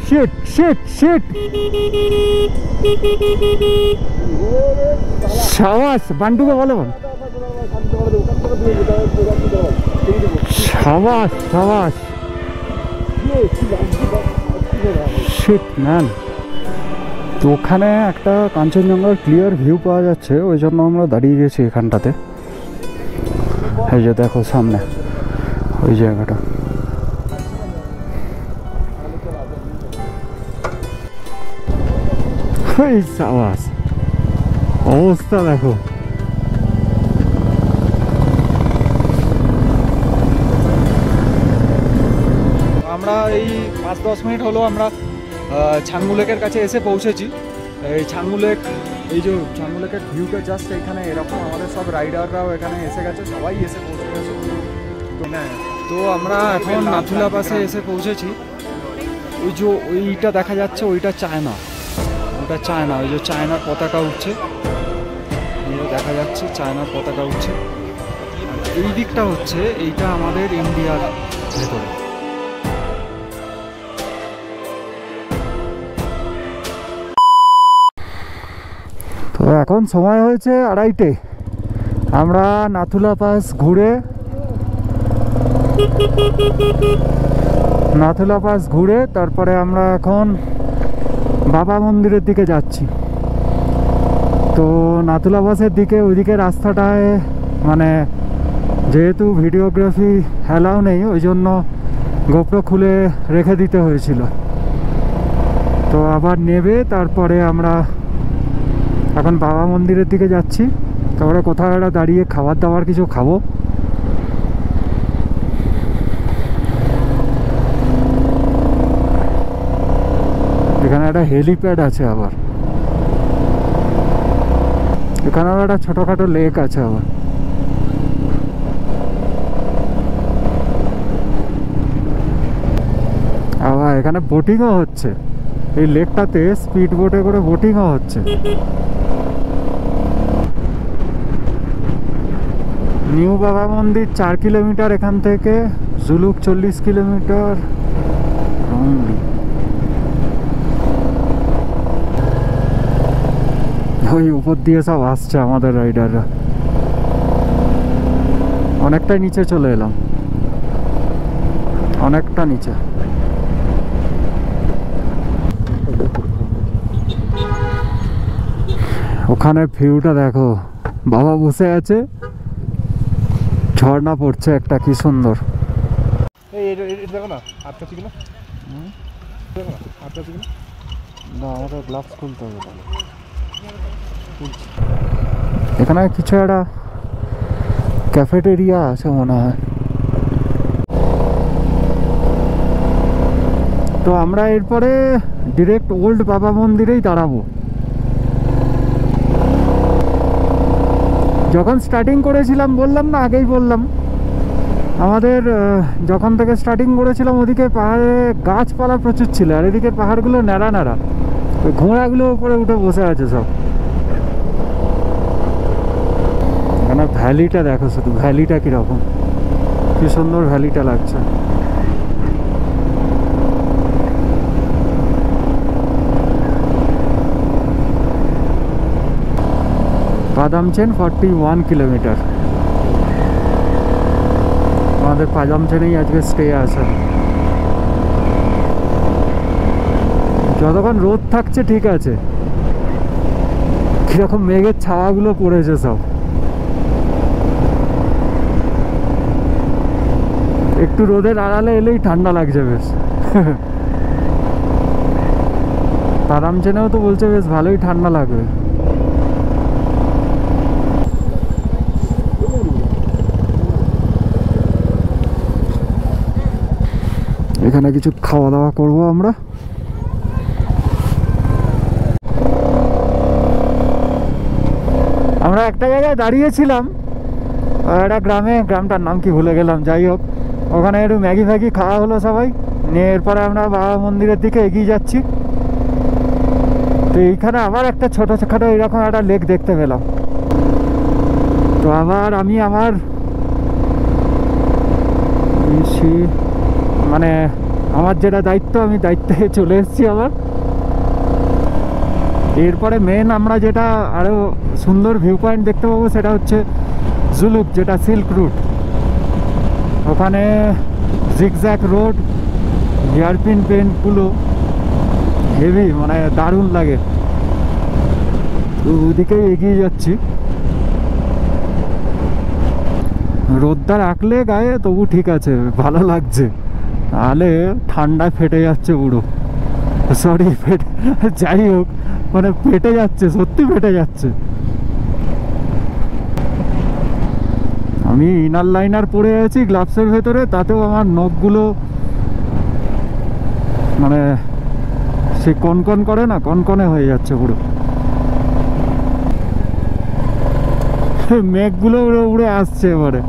Shit shit shit, সাবাস বান্টুকে বলো, সাবাস সাবাস, শিট ম্যান। তো ওখানে একটা কাঞ্চনজঙ্ঘার ক্লিয়ার ভিউ পাওয়া যাচ্ছে, ওই জন্য আমরা দাঁড়িয়ে গেছি এখানটাতে। এই যে দেখো সামনে ওই জায়গাটা। এই সাবাস, অবস্থা দেখো। আমরা এই 5-10 মিনিট হলো আমরা ছাঙ্গু লেকের কাছে এসে পৌঁছেছি। এই ছাঙ্গু লেক, এই যে ছাঙ্গু লেকের ভিউটা জাস্ট এখানে এরকম। আমাদের সব রাইডাররাও এখানে এসে গেছে, সবাই এসে পৌঁছে গেছে। তো আমরা এখন নাথুলা পাসে এসে পৌঁছেছি। ওই যে ওইটা দেখা যাচ্ছে ওইটা চায়না, ওটা চায়না, ওই যে চায়নার পতাকা উঠছে, দেখা যাচ্ছে চায়নার পতাকা উঠছে। এই দিকটা হচ্ছে এইটা আমাদের ইন্ডিয়ার ভেতরে। তো এখন সময় হয়েছে 2:30। আমরা নাথুলা পাস ঘুরে তারপরে আমরা এখন বাবা মন্দিরের দিকে যাচ্ছি। তো নাথুলা পাসের দিকে ওইদিকে রাস্তাটায় মানে যেহেতু ভিডিওগ্রাফি অ্যালাউ নেই, ওই জন্য গোপ্রো খুলে রেখে দিতে হয়েছিল। তো আবার নেবে তারপরে আমরা এখন বাবা মন্দিরের দিকে যাচ্ছি। তারপরে কোথাও একটা দাঁড়িয়ে খাবার দাবার কিছু খাবো। এখানে একটা হেলিপ্যাড আছে, আবার এখানে একটা ছোটখাটো লেক আছে আবার। আবার এখানে বোটিংও হচ্ছে, এই লেকটাতে স্পিড বোটে করে বোটিংও হচ্ছে। নিউ বাবা মন্দির 4 কিলোমিটার এখান থেকে, জুলুক 40 কিলোমিটার। ওই উপর দিয়ে সব আসছে আমাদের রাইডাররা। অনেকটাই নিচে চলে এলাম, অনেকটা নিচে। ওখানে ভিউটা দেখো, বাবা বসে আছে, ঝর্ণা পড়ছে একটা, কি সুন্দর। না আমাদের গ্লাভস খুলতে হবে। এখানে কিছু একটা ক্যাফেটেরিয়া আছে মনে হয়। তো আমরা এরপরে ডিরেক্ট ওল্ড বাবা মন্দিরেই দাঁড়াবো। যখন স্টার্টিং করেছিলাম বললাম না, আগেই বললাম, আমাদের যখন থেকে স্টার্টিং করেছিলাম ওদিকে পাহাড়ে গাছপালা প্রচুর ছিল, আর এদিকে পাহাড়গুলো ন্যাড়া ন্যাড়া, ওই ঘোড়াগুলো উপরে উঠে বসে আছে সব। এখানে ভ্যালিটা দেখো, শুধু ভ্যালিটা কীরকম, কি সুন্দর ভ্যালিটা লাগছে। পাদামচেন 41 কিলোমিটার। আমাদের পাদামচেনেই আজকে স্টে আছে। যতক্ষণ রোদ থাকছে ঠিক আছে, কিরকম মেঘের ছায়াগুলো পড়েছে সব। একটু রোদের আড়ালে এলেই ঠান্ডা লাগছে বেশ। পাদামচেনেও তো বলছে বেশ ভালোই ঠান্ডা লাগবে। এখানে কিছু খাওয়া দাওয়া করবো আমরা। আমরা একটা জায়গায় দাঁড়িয়েছিলাম, একটা গ্রামে, গ্রামটার নাম কি ভুলে গেলাম, যাই হোক ওখানে একটু ম্যাগি ফ্যাগি খাওয়া হলো সবাই নিয়ে। এরপরে আমরা বাবা মন্দিরের দিকে এগিয়ে যাচ্ছি। তো এইখানে আবার একটা ছোটোখাটো এরকম একটা লেক দেখতে পেলাম। তো আবার আমি আমার মানে আমার যেটা দায়িত্ব, আমি দায়িত্বে চলে এসেছি আবার। এরপরে মেন আমরা যেটা আরও সুন্দর ভিউ পয়েন্ট দেখতে পাবো সেটা হচ্ছে জুলুক, যেটা সিল্ক রুট। ওখানে জিগজ্যাগ রোড, হেয়ারপিন পেন্টগুলো হেভি, মানে দারুণ লাগে। তো ওদিকেই এগিয়ে যাচ্ছি। রোদটা রাখলে গায়ে তবু ঠিক আছে, ভালো লাগছে, তাহলে ঠান্ডায় ফেটে যাচ্ছে পুরো। সরি, যাই হোক, মানে ফেটে যাচ্ছে, সত্যি ফেটে যাচ্ছে। আমি ইনার লাইনার পরে আছি গ্লাভসের ভেতরে, তাতেও আমার নখগুলো মানে সে কনকন করে না, কনকনে হয়ে যাচ্ছে পুরো। মেঘগুলো উড়ে উড়ে আসছে এবারে।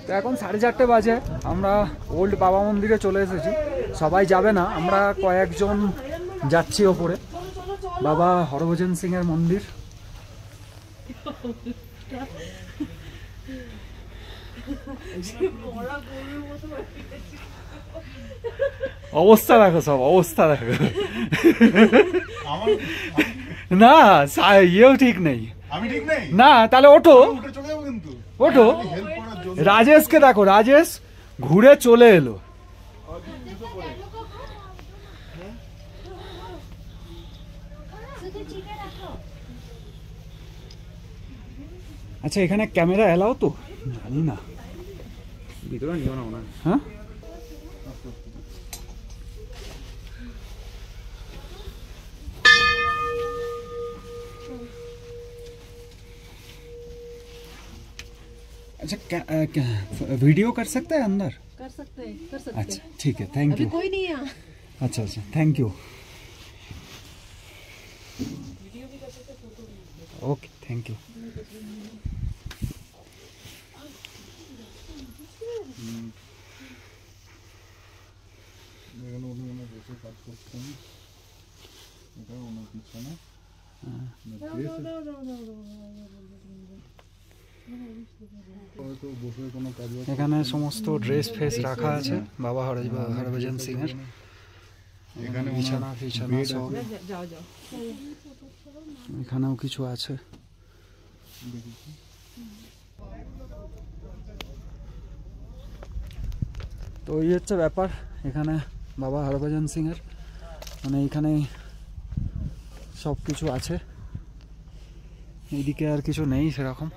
তো এখন 4:30 বাজে, আমরা ওল্ড বাবা মন্দিরে চলে এসেছি। সবাই যাবে না, আমরা কয়েকজন যাচ্ছি ওপরে, বাবা হরভজন সিং এর মন্দির। অবস্থা দেখো, সব অবস্থা দেখো। না ইয়েও ঠিক নেই, না তাহলে ওঠো, ওঠো। রাজেশকে দেখো, রাজেশ ঘুরে চলে এলো। আচ্ছা, এখানে ক্যামেরা এলাও তো? জানি না, ভিতরে নিও না মনে হয়। হ্যাঁ, अच्छा वीडियो कर सकते हैं अंदर? कर सकते हैं। अच्छा ठीक है, थैंक यू। कोई नहीं है। अच्छा, thank you. Okay, thank you. এখানে সমস্ত ড্রেস ফেস রাখা আছে বাবা হরভজন সিং এর। এখানে বিছানা ফিছানা সব, এখানেও কিছু আছে। তো এই হচ্ছে ব্যাপার এখানে বাবা হরভজন সিং এর, মানে এখানে সব কিছু আছে। এইদিকে আর কিছু নেই সেরকম।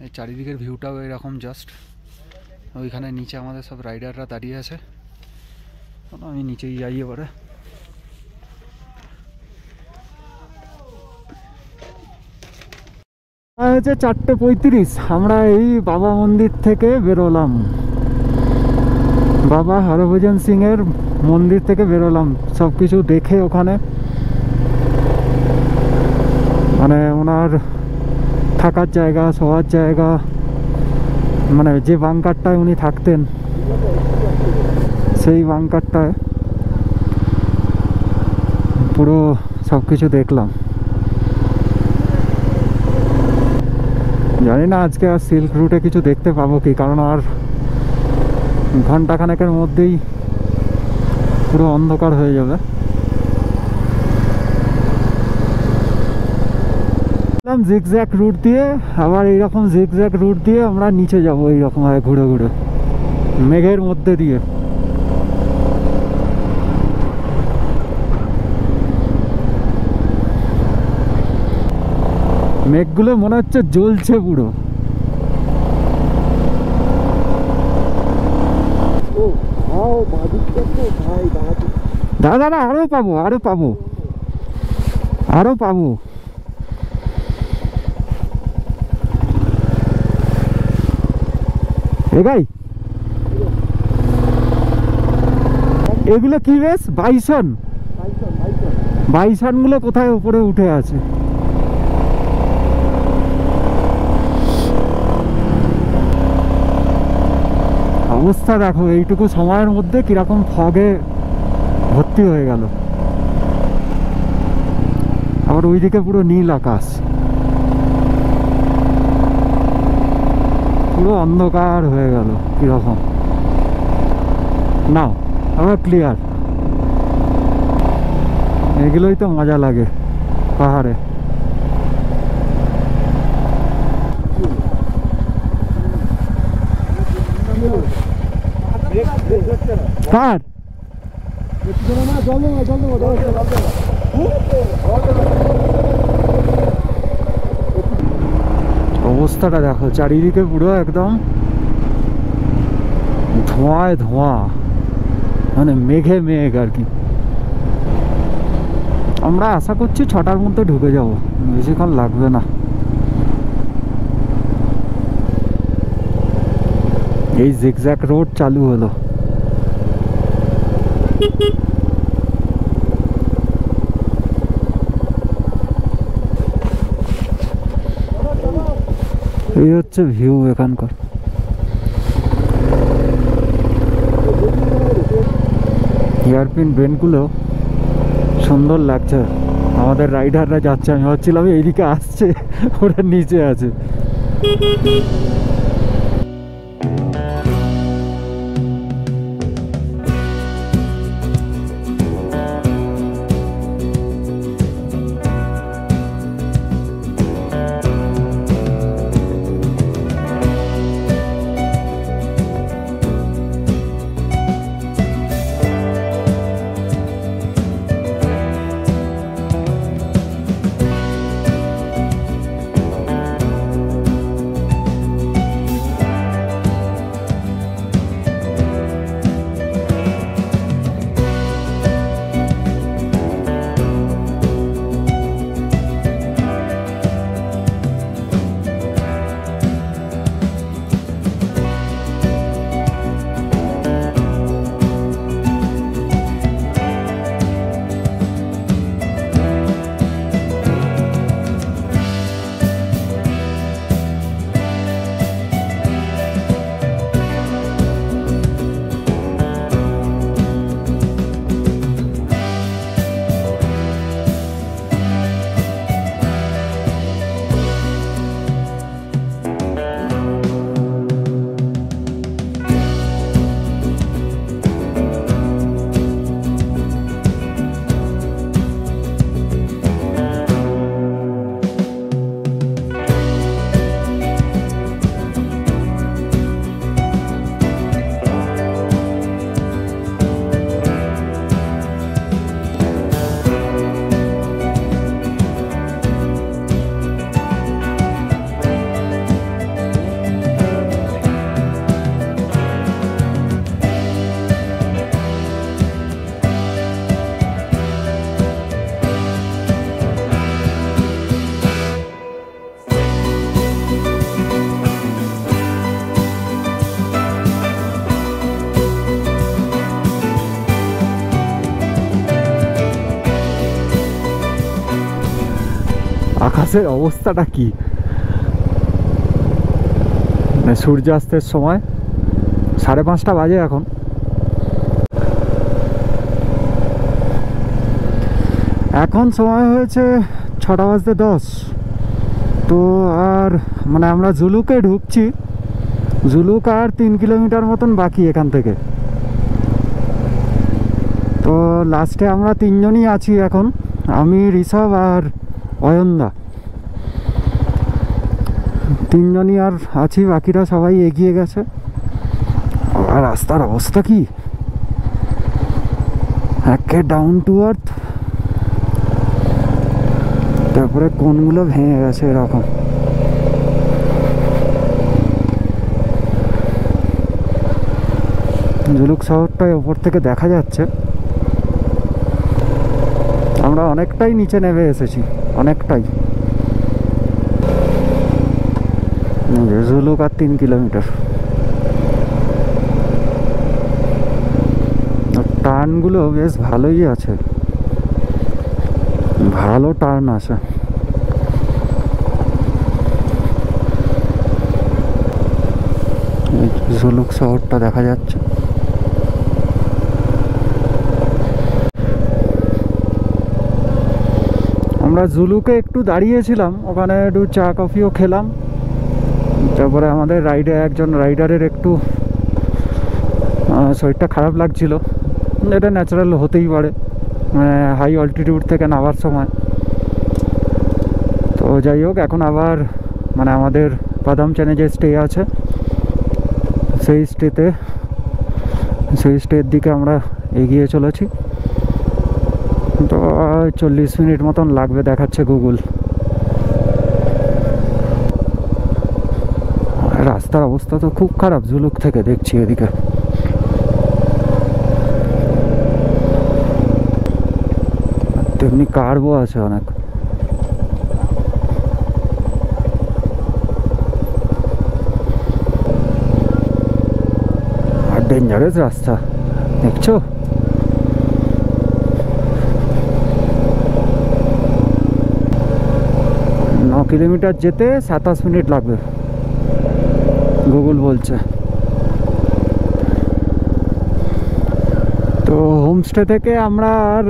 এই চারিদিকের ভিউটাও এরকম জাস্ট। ওইখানে নিচে আমাদের সব রাইডাররা দাঁড়িয়ে আছে, আমি নিচেই যাই এবারে। হচ্ছে 4:35, আমরা এই বাবা মন্দির থেকে বেরোলাম, বাবা হরভজন সিং এর মন্দির থেকে বেরোলাম। সব কিছু দেখে ওখানে মানে ওনার থাকার জায়গা, শোয়ার জায়গা, মানে যে বাংকারটায় উনি থাকতেন সেই বাংকারটায় পুরো সব কিছু দেখলাম। জানি না আজকে আর সিল্ক রুটে কিছু দেখতে পাবো কি, কারণ আর ঘন্টাখানেকের মধ্যেই পুরো অন্ধকার হয়ে যাবে। জিগজ্যাগ রুট দিয়ে, আবার এইরকম জিগজ্যাগ রুট দিয়ে আমরা নিচে যাবো, এইরকম ভাবে ঘুরে ঘুরে মেঘের মধ্যে দিয়ে। মেঘগুলো মনে হচ্ছে জ্বলছে পুরো। দাদা দাদা, আরো পাবো, আরো পাবো, আরো পাবো। এগাই এগুলো কি বেশ? বাইসন? বাইসন গুলো কোথায় উপরে উঠে আছে? অবস্থা দেখো, এইটুকু সময়ের মধ্যে কিরকম ফগে ভর্তি হয়ে গেল। আবার ওইদিকে পুরো নীল আকাশ, পুরো অন্ধকার হয়ে গেল কিরকম। নাও আবার ক্লিয়ার। এগুলোই তো মজা লাগে পাহাড়ে। কার অবস্থাটা দেখো, চারিদিকে পুরো একদম ধোঁয়ায় ধোঁয়া, মানে মেঘে মেঘ আর কি। আমরা আশা করছি 6টার মধ্যে ঢুকে যাব, বেশিক্ষণ লাগবে না। এই জিগজ্যাগ রোড চালু হলো। এই হচ্ছে ভিউ এখানকার। হেয়ারপিন বেনগুলো সুন্দর লাগছে। আমাদের রাইডাররা যাচ্ছে, আমি ভাবছিলাম এইদিকে আসছে, ওরা নিচে আছে। আকাশের অবস্থাটা কি, মানে সূর্যাস্তের সময় 5:30 বাজে এখন। এখন সময় হয়েছে 6:10। তো আর মানে আমরা জুলুকে ঢুকছি, জুলুক আর 3 কিলোমিটার মতন বাকি এখান থেকে। তো লাস্টে আমরা 3 জনই আছি এখন, আমি, ঋষভ আর অয়নদা, 3 জনই আর আছি, বাকিরা সবাই এগিয়ে গেছে। আর রাস্তার অবস্থা কি, একে ডাউন টু আর্থ, তারপরে কোনগুলো ভেঙে গেছে এরকম। জুলুক শহরটাই ওপর থেকে দেখা যাচ্ছে। আমরা অনেকটাই নিচে নেমে এসেছি, অনেকটাই। জুলুক আর 3 কিলোমিটার। টার্ন টার্নগুলো বেশ ভালোই আছে, ভালো টার্ন আছে। জুলুক শহরটা দেখা যাচ্ছে। আমরা জুলুকে একটু দাঁড়িয়েছিলাম, ওখানে একটু চা কফিও খেলাম। তারপরে আমাদের একজন রাইডারের একটু শরীরটা খারাপ লাগছিল, এটা ন্যাচারাল হতেই পারে হাই অল্টিটিউড থেকে নামার সময়। তো যাই হোক, এখন আবার আমাদের বাদামচানে যে স্টে আছে সেই স্টের দিকে আমরা এগিয়ে চলেছি। তো 40 মিনিট মতন লাগবে দেখাচ্ছে গুগল। রাস্তার অবস্থা তো খুব খারাপ জুলুক থেকে দেখছি এদিকে। তেমনি কার্বও আছে অনেক। আর ডেঞ্জারাস রাস্তা দেখছো। 9 কিলোমিটার যেতে 27 মিনিট লাগবে গুগল বলছে। তো হোমস্টে থেকে আমরা আর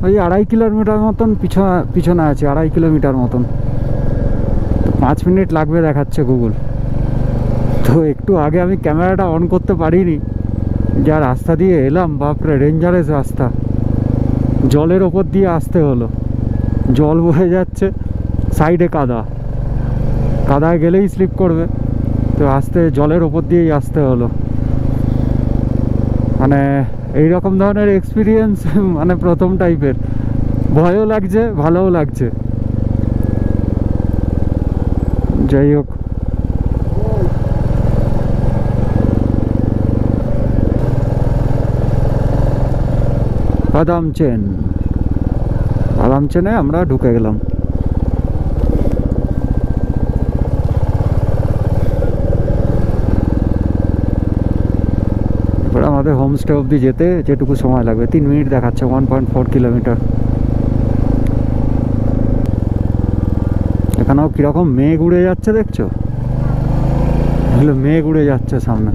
ওই 2.5 কিলোমিটার মতন পিছনে আছি, 2.5 কিলোমিটার মতন। তো 5 মিনিট লাগবে দেখাচ্ছে গুগল। তো একটু আগে আমি ক্যামেরাটা অন করতে পারিনি, যা রাস্তা দিয়ে এলাম, বাপরে ডেঞ্জারাস রাস্তা। জলের ওপর দিয়ে আসতে হলো, জল বয়ে যাচ্ছে, সাইডে কাদায় গেলেই স্লিপ করবে। তো জলের ওপর দিয়েই আসতে হলো। এইরকম ধরনের এক্সপিরিয়েন্স প্রথম টাইপের, ভয়ও লাগছে ভালোও লাগছে। যাই হোক, বাদামচেনে আমরা ঢুকে গেলাম। এবার আমাদের হোমস্টে অবধি যেতে যেটুকু সময় লাগবে 3 মিনিট দেখাচ্ছে, 1.4 কিলোমিটার। এখানেও কিরকম মেঘ উড়ে যাচ্ছে দেখছো, এগুলো মেঘ উড়ে যাচ্ছে সামনে।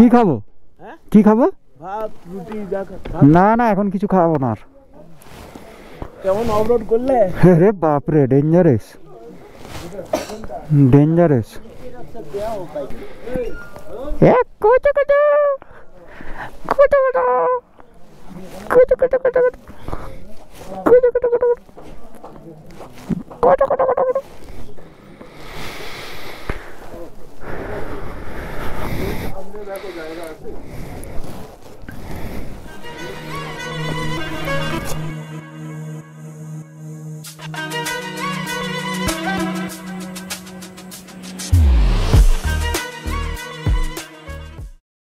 কি খাবো, কি খাবো? ভাত রুটি যা না না, এখন কিছু খাবো না। আর কেমন অফরোড করলে? রে বাপরে, ডেঞ্জারাস। কত